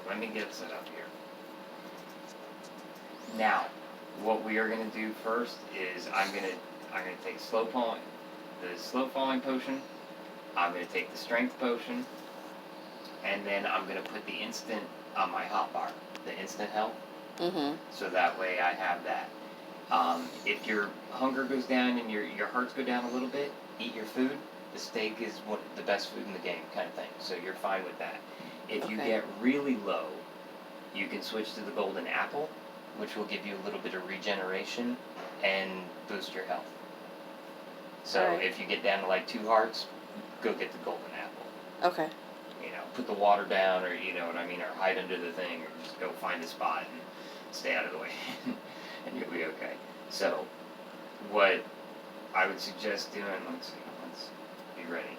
let me get set up here. Now, what we are going to do first is I'm going to take the slow falling potion. I'm going to take the strength potion, and then I'm going to put the instant on my hot bar, the instant health. Mm-hmm. So that way I have that. If your hunger goes down and your hearts go down a little bit, eat your food. The steak is the best food in the game, kind of thing. So you're fine with that. If you get really low, you can switch to the golden apple, which will give you a little bit of regeneration and boost your health. So if you get down to like 2 hearts, go get the golden apple. Okay. You know, put the water down, or you know what I mean, or hide under the thing, or just go find a spot and stay out of the way, and you'll be okay. So, what I would suggest doing, let's be ready.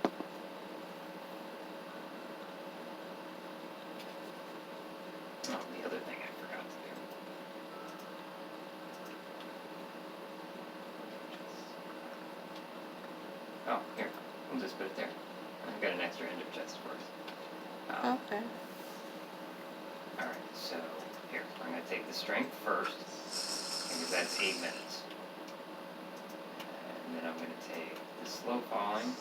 Oh, the other thing I forgot to do. Oh, here, we'll just put it there. I've got an extra ender chest for us. Okay. Alright, so here, I'm going to take the strength first, because that's 8 minutes. And then I'm going to take the slow falling.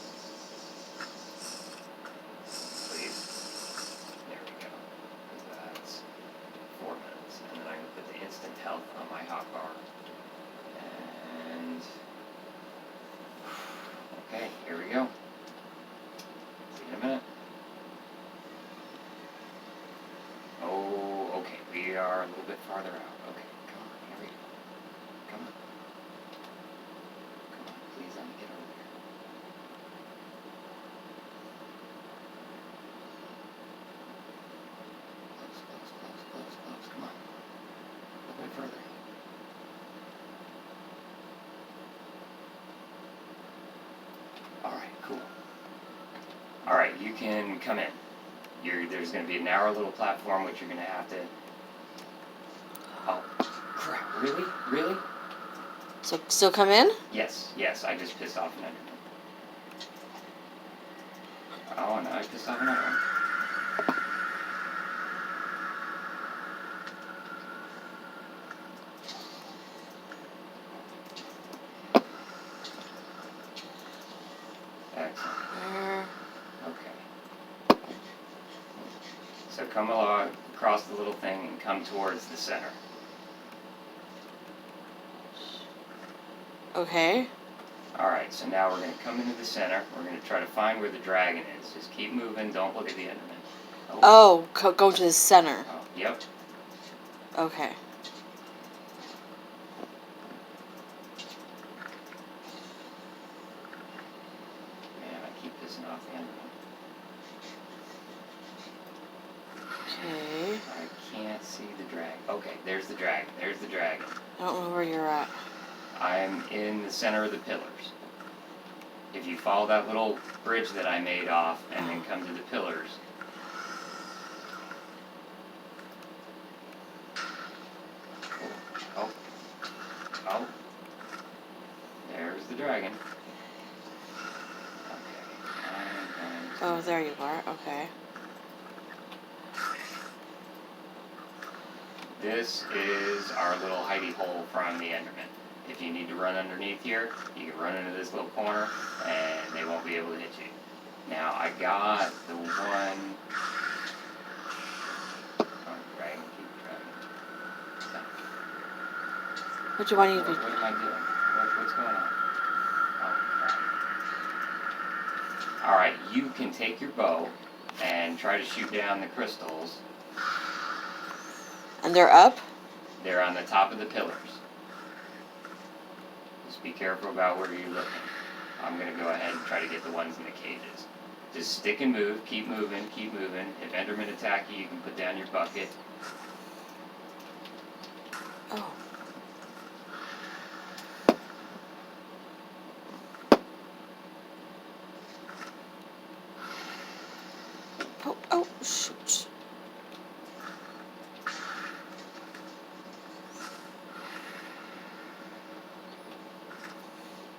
Please. There we go. That's 4 minutes. And then I'm going to put the instant health on my hot bar. And okay, here we go. See you in a minute. Oh, okay, we are a little bit farther out. Okay, come on, here we go. Come on. Come on, please let me get over there. Close. Come on. A little bit further. Alright, cool. Alright, you can come in. There's going to be a narrow little platform which you're going to have to... Oh, crap. Really? Really? So come in? Yes, I just pissed off an enderman. Oh, and I pissed off another one. Excellent. Okay. So come along, across the little thing, and come towards the center. Okay. Alright, so now we're going to come into the center. We're going to try to find where the dragon is. Just keep moving, don't look at the enderman. Go to the center. Oh, yep. Okay. Man, I keep pissing off the enderman. Okay. I can't see the dragon. Okay, there's the dragon. I don't know where you're at. I'm in the center of the pillars. If you follow that little bridge that I made off and then come to the pillars. Oh. There's the dragon. Okay. Oh, there you are. Okay. This is our little hidey hole from the enderman. If you need to run underneath here, you can run into this little corner and they won't be able to hit you. Now, I got the one... Oh, dragon, keep dragging. What do you want to do? What am I doing? What's going on? Oh, crap. Alright, you can take your bow and try to shoot down the crystals. And they're up? They're on the top of the pillars. Just be careful about where you're looking. I'm going to go ahead and try to get the ones in the cages. Just stick and move, keep moving. If endermen attack you, you can put down your bucket. Oh. Oh, shoot.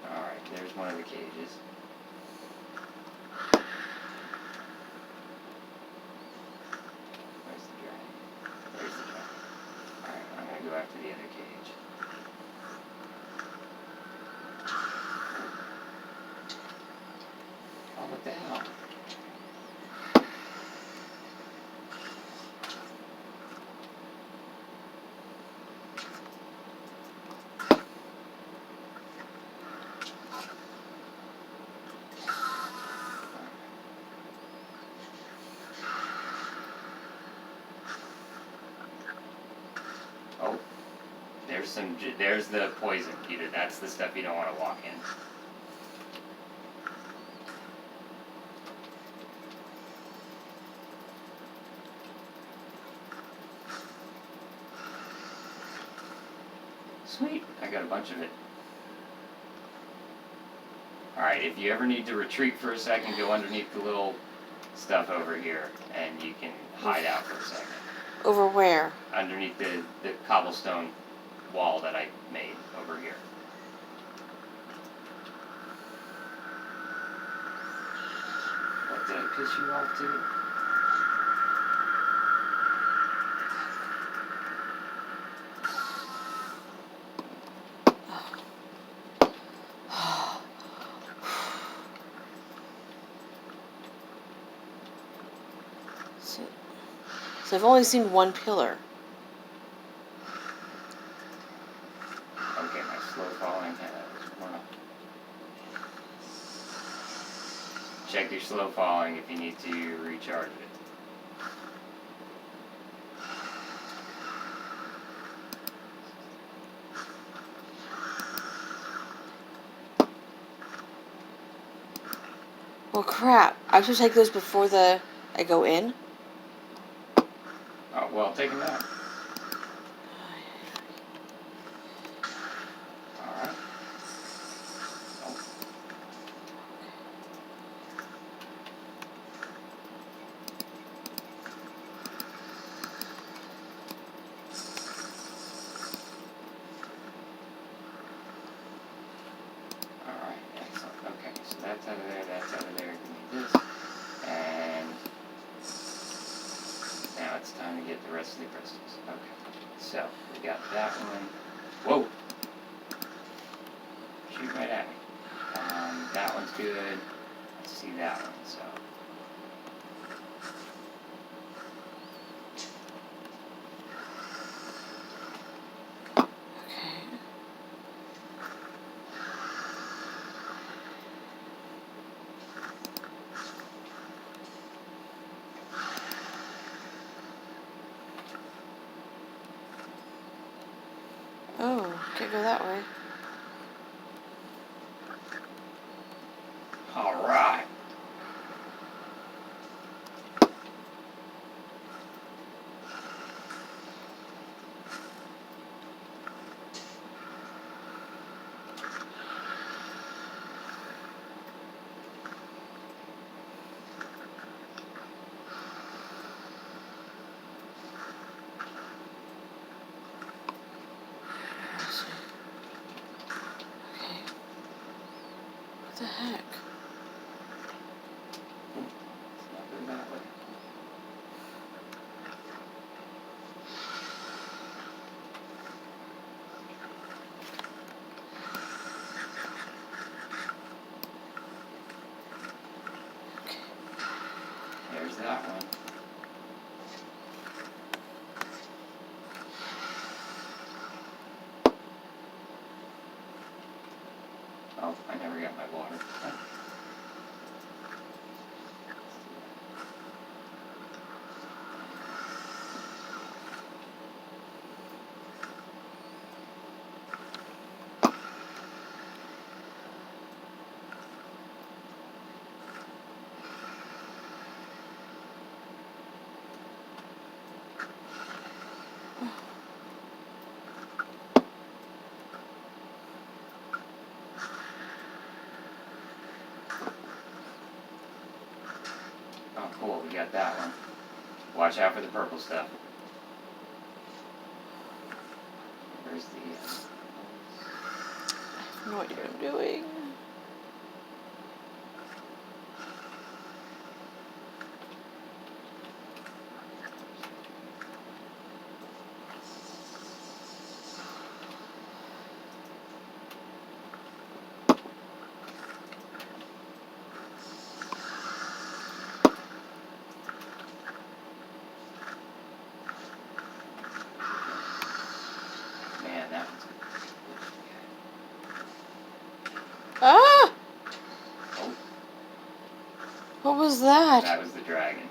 Alright, there's one of the cages. Where's the dragon? after the other cage. Oh, what the hell? Oh, there's the poison, Peter. That's the stuff you don't want to walk in. Sweet, I got a bunch of it. Alright, if you ever need to retreat for a second, go underneath the little stuff over here, and you can hide out for a second. Over where? Underneath the cobblestone wall that I made over here. What, did I piss you off too? So I've only seen one pillar. Okay, my slow falling has worn off. Check your slow falling if you need to recharge it. Well, crap. I should take those before I go in. Oh, well, take them out. Alright. Oh. Alright, excellent. Okay, so that's out of there, that's out of there. Give me this. And now it's time to get the rest of the crystals. Okay, so we got that one. Whoa! Shoot right at me. That one's good. Let's see that one, so. Okay. Oh, can't go that way. Alright. Okay. What the heck? Let's not go that way. There's that one. Oh, I never got my water. Oh, cool, we got that one. Watch out for the purple stuff. Where's the... I don't know what you're doing. was that? That was the dragon.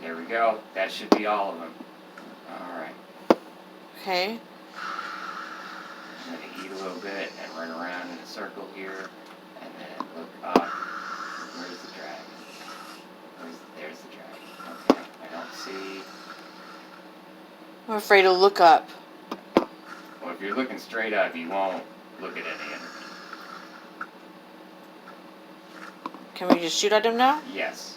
There we go. That should be all of them. Alright. Okay. I'm going to eat a little bit and run around in a circle here. And then look up. Where's the dragon? There's the dragon. Okay. I don't see. I'm afraid to look up. Well, if you're looking straight up, you won't look at any of them. Can we just shoot at him now? Yes.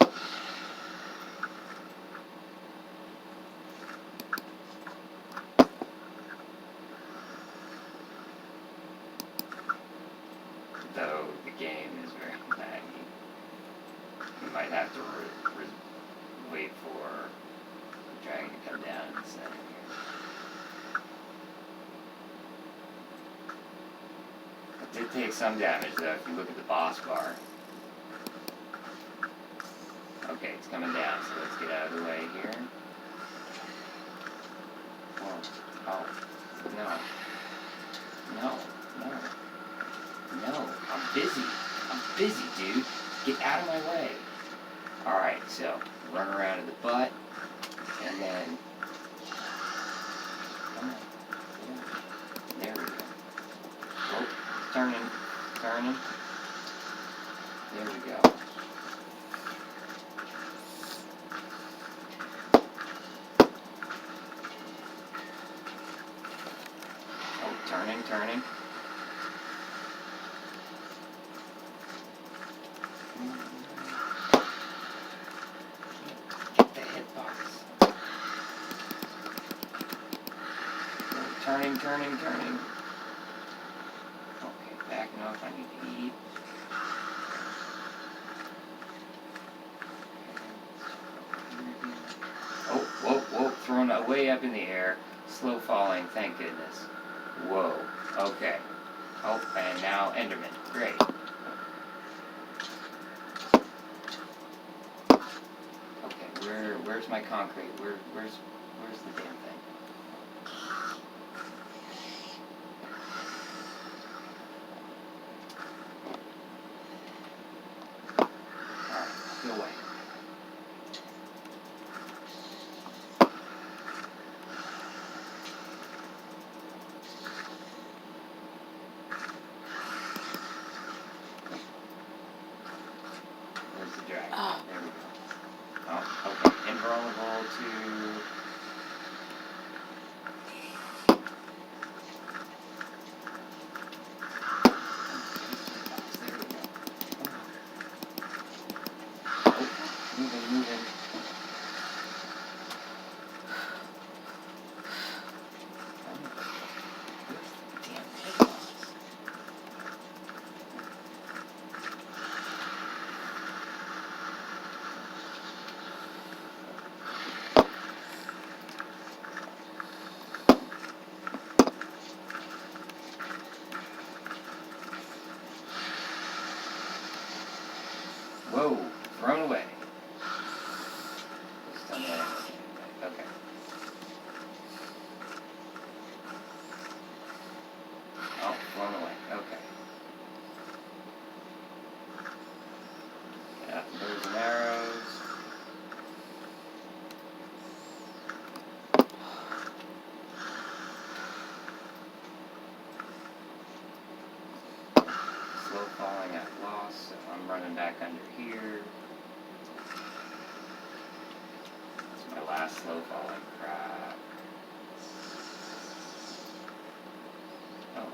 Though the game is very laggy. You might have to wait for the dragon to come down and set here. It did take some damage though if you look at the boss bar. Okay, it's coming down, so let's get out of the way here. Oh, no. No, I'm busy, dude. Get out of my way. Alright, so run around to the butt, and then come on. Yeah. There we go. Oh, turning. There we go. Oh, turning. Get the hitbox. Oh, turning. Okay, backing off. I need to eat. Oh, whoa, thrown way up in the air. Slow falling, thank goodness. Whoa, okay. Oh, and now Enderman. Great. Okay, where's my concrete? Where's the damn thing? Alright, go away. Where's the dragon? Oh. There we go. Oh, okay. Invulnerable to... There we go. Oh, moving. Damn hitbox. Whoa, thrown away. Just done that. Okay. Oh, thrown away. Okay. Get out the bows and arrows. Slow falling at lost, so I'm running back under here. It's my last slow falling crap. Oh.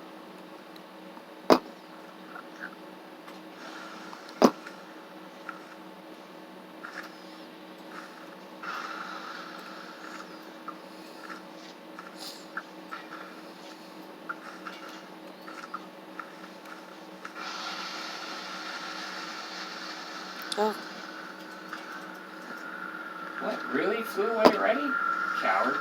Oh. What? Really? Flew away already? Coward.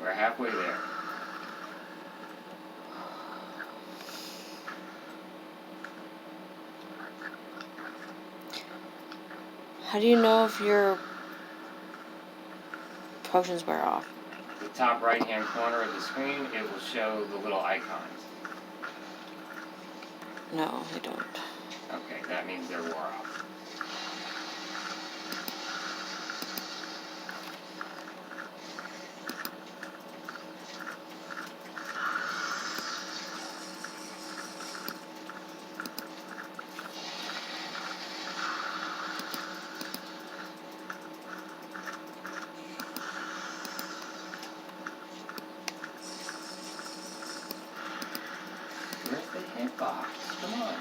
We're halfway there. How do you know if your potions wear off? The top right-hand corner of the screen, it will show the little icons. No, they don't. Okay, that means they're wore off. Where's the hitbox? Come on.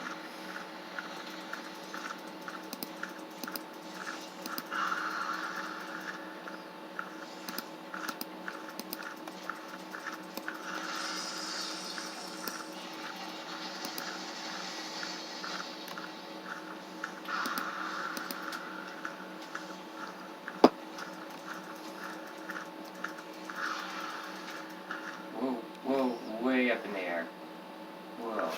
Whoa, whoa, way up in the air. Whoa.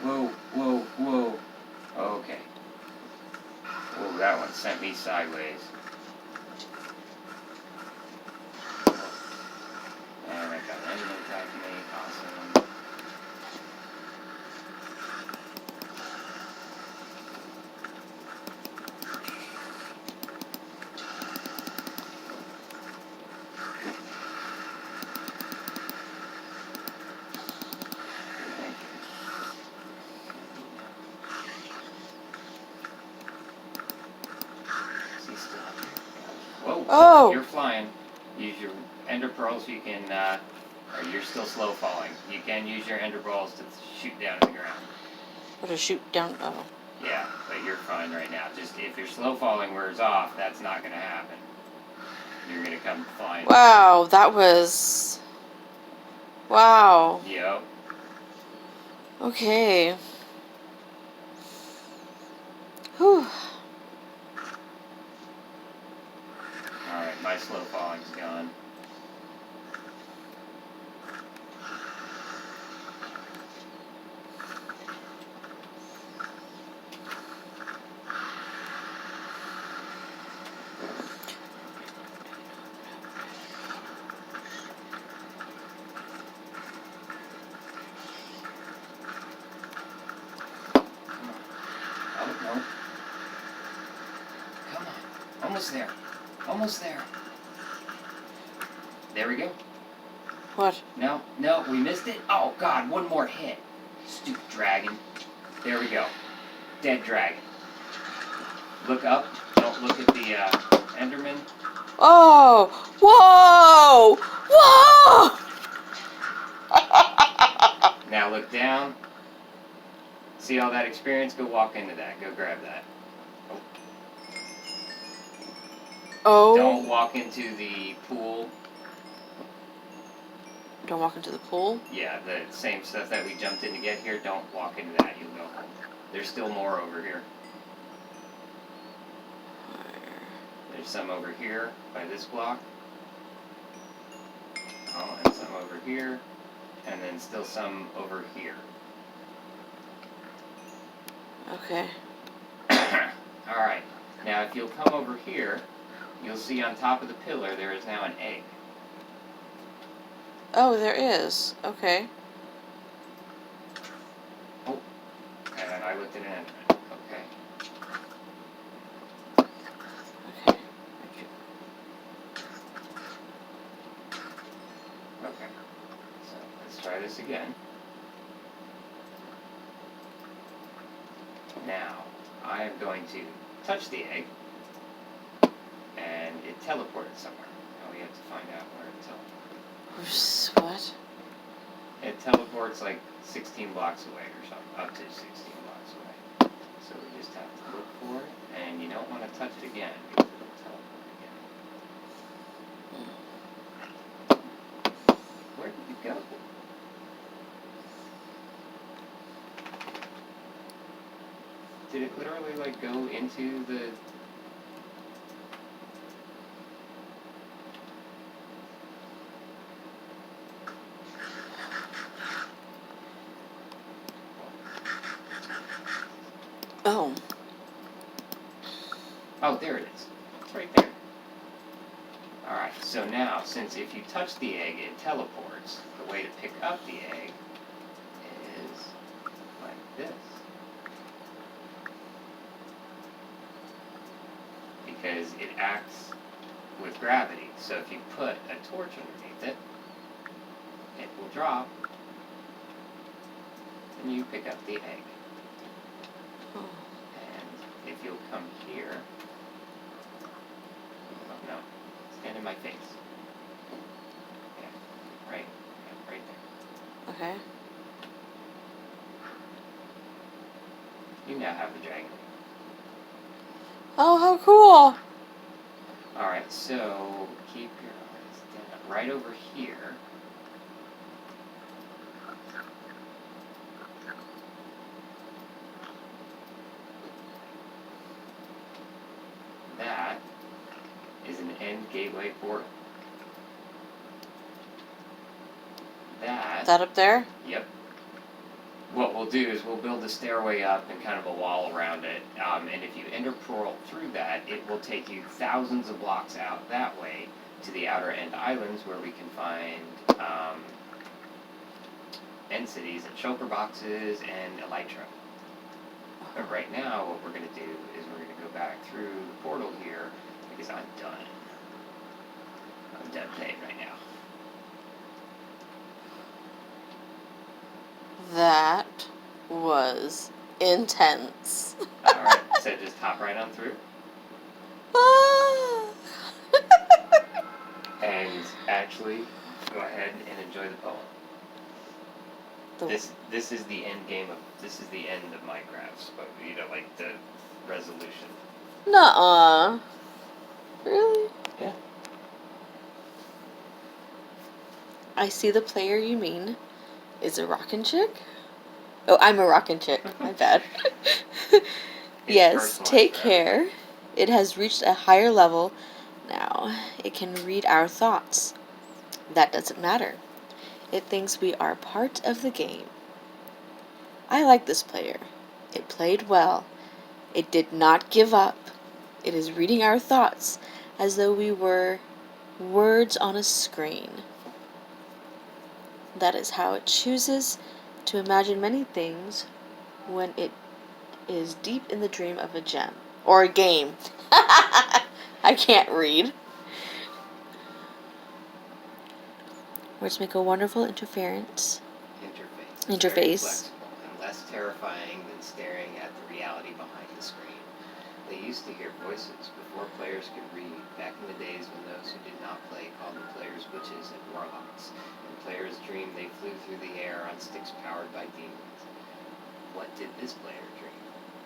Whoa. Whoa, whoa, whoa. Okay. Whoa, that one sent me sideways. And I got an enemy attacking me. Awesome. Whoa, Oh! You're flying. Use your ender pearls so you can, or you're still slow falling. You can use your ender balls to shoot down to the ground. Or to shoot down. Oh. Yeah, but you're fine right now. Just if your slow falling wears off, that's not going to happen. You're going to come flying. Wow, that was. Wow. Yep. Okay. Whew. Alright, my slow falling's gone. Oh, no. Come on. Almost there. Almost there. There we go. What? No, no, we missed it. Oh, God, one more hit. Stupid dragon. There we go. Dead dragon. Look up. Don't look at the Enderman. Oh! Whoa! Whoa! Now look down. See all that experience? Go walk into that. Go grab that. Oh. Don't walk into the pool. Don't walk into the pool? Yeah, the same stuff that we jumped in to get here. Don't walk into that. You'll go home. There's still more over here. There's some over here by this block. Oh, and some over here. And then still some over here. Okay. Alright. Now if you'll come over here, you'll see on top of the pillar there is now an egg. Oh, there is. Okay. Oh. And I looked at an enderman. Okay. Okay. this again. Now, I am going to touch the egg, and it teleported somewhere. Now we have to find out where it teleported. What? It teleports like 16 blocks away or something, up to 16 blocks away. So we just have to look for it, and you don't want to touch it again because it'll teleport again. Where did it go? Did it literally like go into the... Oh. Oh, there it is. It's right there. Alright, so now, since if you touch the egg, it teleports, the way to pick up the egg is like this. Because it acts with gravity. So if you put a torch underneath it, it will drop, and you pick up the egg. Oh. And if you'll come here, oh no, stand in my face. Yeah, right there. Okay. You now have the dragon. Oh, how cool! Alright, so keep your eyes down. Right over here. That is an end gateway portal. That up there? Yep. What we'll do is we'll build a stairway up and kind of a wall around it. And if you enter pearl through that, it will take you thousands of blocks out that way to the outer end islands where we can find end cities and shulker boxes and elytra. But right now, what we're going to do is we're going to go back through the portal here because I'm done. I'm done playing right now. That was intense. Alright, so just hop right on through. Ah. And actually, go ahead and enjoy the poem. This is the end game of the end of Minecraft, but like the resolution. Nuh-uh. Really? Yeah. I see the player you mean is a rockin' chick. Oh, I'm a rockin' chick. My bad. Yes, take care. It has reached a higher level now. It can read our thoughts. That doesn't matter. It thinks we are part of the game. I like this player. It played well. It did not give up. It is reading our thoughts as though we were words on a screen. That is how it chooses to imagine many things when it is deep in the dream of a gem. Or a game. I can't read. Words make a wonderful interface. It's very flexible and less terrifying than staring at the reality behind the screen. They used to hear voices before players could read, back in the days when those who did not play called the players witches and warlocks, and players dreamed they flew through the air on sticks powered by demons. What did this player dream?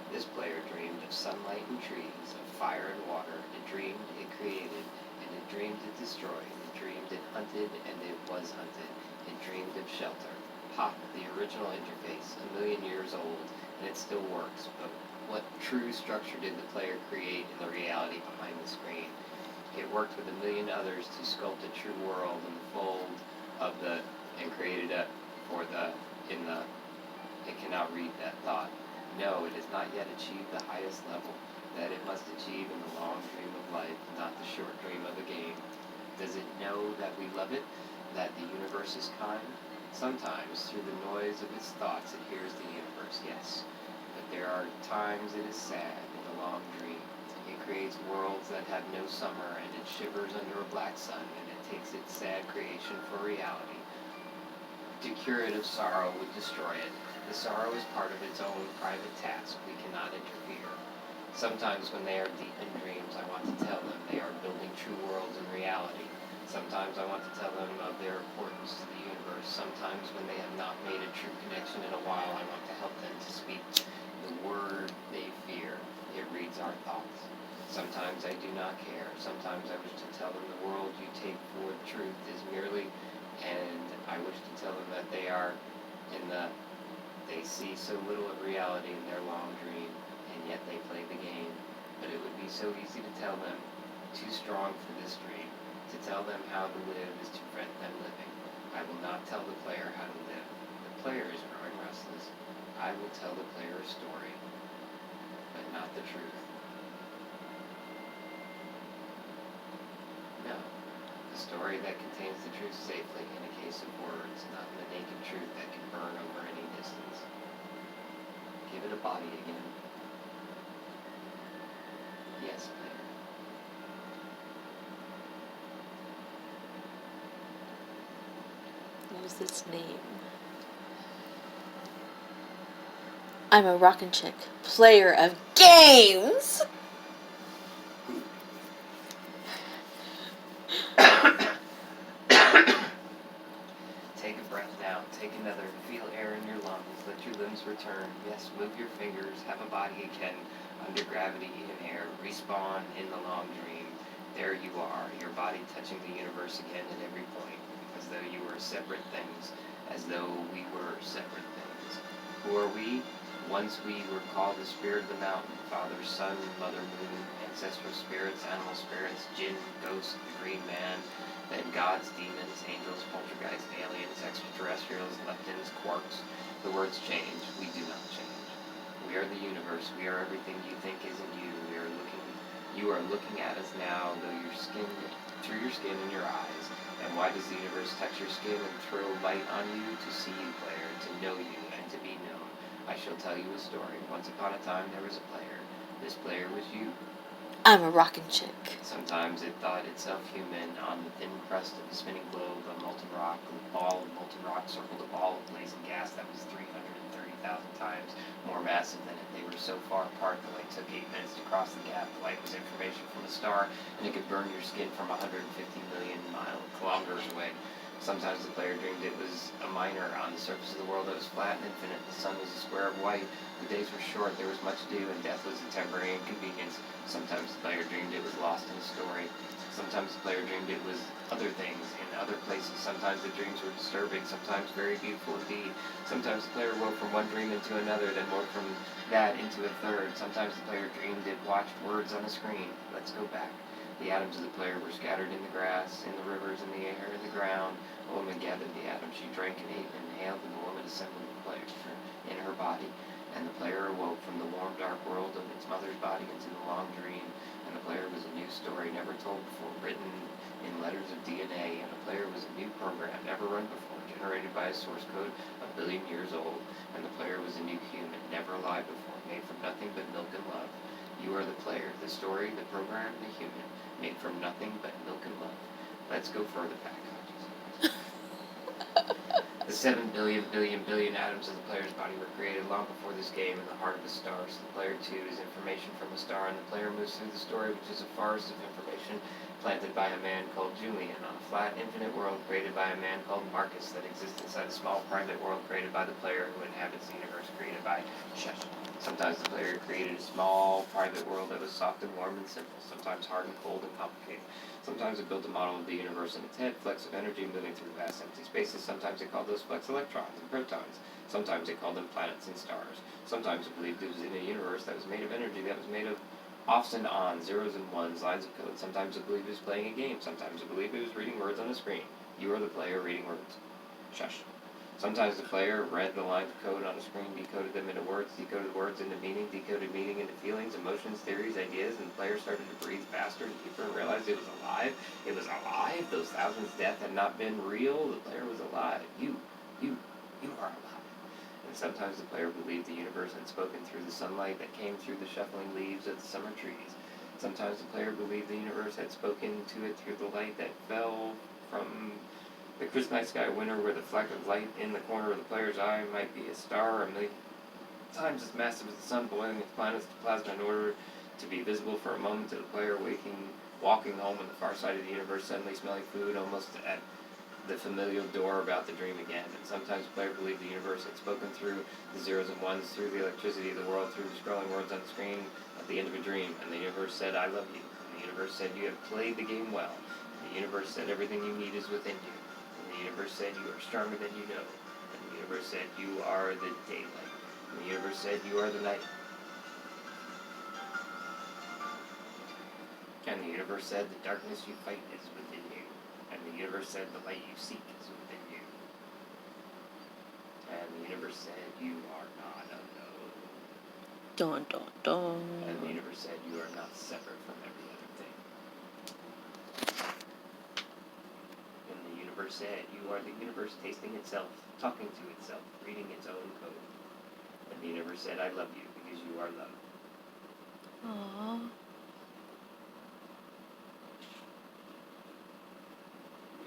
This player dreamed of sunlight and trees, of fire and water. It dreamed, it created, and it dreamed it destroyed. It dreamed it hunted, and it was hunted. It dreamed of shelter. Pop, the original interface, 1,000,000 years old, and it still works, but what true structure did the player create in the reality behind the screen? It worked with 1,000,000 others to sculpt a true world in the fold of the, and created it for the, in the, it cannot read that thought. No, it has not yet achieved the highest level that it must achieve in the long dream of life, not the short dream of a game. Does it know that we love it, that the universe is kind? Sometimes, through the noise of its thoughts, it hears the universe, yes. But there are times it is sad in the long dream. It creates worlds that have no summer, and it shivers under a black sun, and it takes its sad creation for reality. To cure it of sorrow would destroy it. The sorrow is part of its own private task. We cannot interfere. Sometimes when they are deep in dreams, I want to tell them they are building true worlds in reality. Sometimes I want to tell them of their importance to the universe. Sometimes when they have not made a true connection in a while, I want to help them to speak the word they fear. It reads our thoughts. Sometimes I do not care. Sometimes I wish to tell them the world you take for truth is merely, and I wish to tell them that they are they see so little of reality in their long dream, and yet they play the game. But it would be so easy to tell them, too strong for this dream. To tell them how to live is to prevent them living. I will not tell the player how to live. The player is growing restless. I will tell the player a story, but not the truth. No. A story that contains the truth safely in a case of words, not in the naked truth that can burn over any distance. Give it a body again. Yes, player. What was its name? I'm a rockin' chick, player of games! Take a breath now. Take another. Feel air in your lungs. Let your limbs return. Yes, move your fingers. Have a body again. Under gravity in air. Respawn in the long dream. There you are. Your body touching the universe again at every point. As though you were separate things. As though we were separate things. Who are we? Once we were called the spirit of the mountain. Father, sun, mother, moon. Ancestral spirits, animal spirits, jinn, ghost, the green man. Then gods, demons, angels, poltergeists, aliens, extraterrestrials, leptons, quarks. The words change. We do not change. We are the universe. We are everything you think isn't you. You are looking at us now, through your skin and your eyes. And why does the universe touch your skin and throw light on you? To see you, player, to know you, and to be known. I shall tell you a story. Once upon a time there was a player. This player was you. I'm a rockin' chick. Sometimes it thought itself human. On the thin crust of the spinning globe, a molten rock, a ball of molten rock circled a ball of blazing gas that was 330,000 times more massive than it. They were so far apart the light took 8 minutes to cross the gap. The light was information from a star, and it could burn your skin from 150 million kilometers away. Sometimes the player dreamed it was a miner on the surface of the world that was flat and infinite. The sun was a square of white. The days were short. There was much to do, and death was a temporary inconvenience. Sometimes the player dreamed it was lost in a story. Sometimes the player dreamed it was other things in other places. Sometimes the dreams were disturbing. Sometimes very beautiful indeed. Sometimes the player woke from one dream into another, then woke from that into a third. Sometimes the player dreamed it watched words on a screen. Let's go back. The atoms of the player were scattered in the grass, in the rivers, in the air, in the ground. A woman gathered the atoms. She drank and ate and inhaled, and the woman assembled the player in her body. And the player awoke from the warm, dark world of its mother's body into the long dream. And the player was a new story never told before, written in letters of DNA. And the player was a new program never run before, generated by a source code 1 billion years old. And the player was a new human, never alive before, made from nothing but milk and love. You are the player, the story, the program, the human, made from nothing but milk and love. Let's go further back. The 7 billion atoms of the player's body were created long before this game in the heart of the stars. The player, too, is information from a star, and the player moves through the story, which is a forest of information planted by a man called Julian on a flat, infinite world created by a man called Marcus that exists inside a small, private world created by the player who inhabits the universe created by Shesh. Sometimes the player created a small, private world that was soft and warm and simple, sometimes hard and cold and complicated. Sometimes it built a model of the universe in its head, flecks of energy moving through vast empty spaces. Sometimes it called those flecks electrons and protons. Sometimes it called them planets and stars. Sometimes it believed it was in a universe that was made of energy, that was made of offs and ons, zeros and ones, lines of code. Sometimes it believed it was playing a game. Sometimes it believed it was reading words on a screen. You are the player reading words. Shush. Sometimes the player read the lines of code on a screen, decoded them into words, decoded words into meaning, decoded meaning into feelings, emotions, theories, ideas, and the player started to breathe faster and deeper and realized it was alive. It was alive. Those thousands of death had not been real. The player was alive. You are alive. And sometimes the player believed the universe had spoken through the sunlight that came through the shuffling leaves of the summer trees. Sometimes the player believed the universe had spoken to it through the light that fell from The crisp night sky winter where the fleck of light in the corner of the player's eye might be a star a million times as massive as the sun, boiling its planets to plasma in order to be visible for a moment to the player walking home on the far side of the universe, suddenly smelling food almost at the familial door about to dream again. And sometimes the player believed the universe had spoken through the zeros and ones, through the electricity of the world, through the scrolling words on the screen at the end of a dream. And the universe said, I love you. And the universe said, you have played the game well. And the universe said, everything you need is within you. And the universe said, you are stronger than you know. And the universe said, you are the daylight. And the universe said, you are the night. And the universe said, the darkness you fight is within you. And the universe said, the light you seek is within you. And the universe said, you are not alone. Dun dun dun. And the universe said, you are not separate from every other thing. And the universe said, you are the universe tasting itself, talking to itself, reading its own code. And the universe said, I love you because you are love. Aww.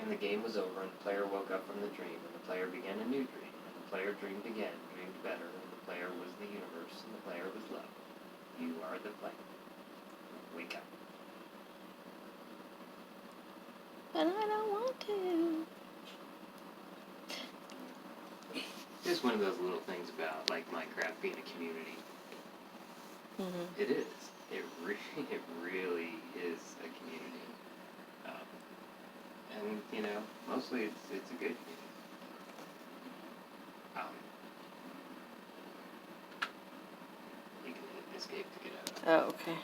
And the game was over, and the player woke up from the dream, and the player began a new dream, and the player dreamed again, dreamed better, and the player was the universe, and the player was love. You are the player. Wake up. But I don't want to. Just one of those little things about, like, Minecraft being a community. Mm-hmm. It is. It really is a community. And, you know, mostly it's a good community. You can hit escape to get out of it. Oh, okay.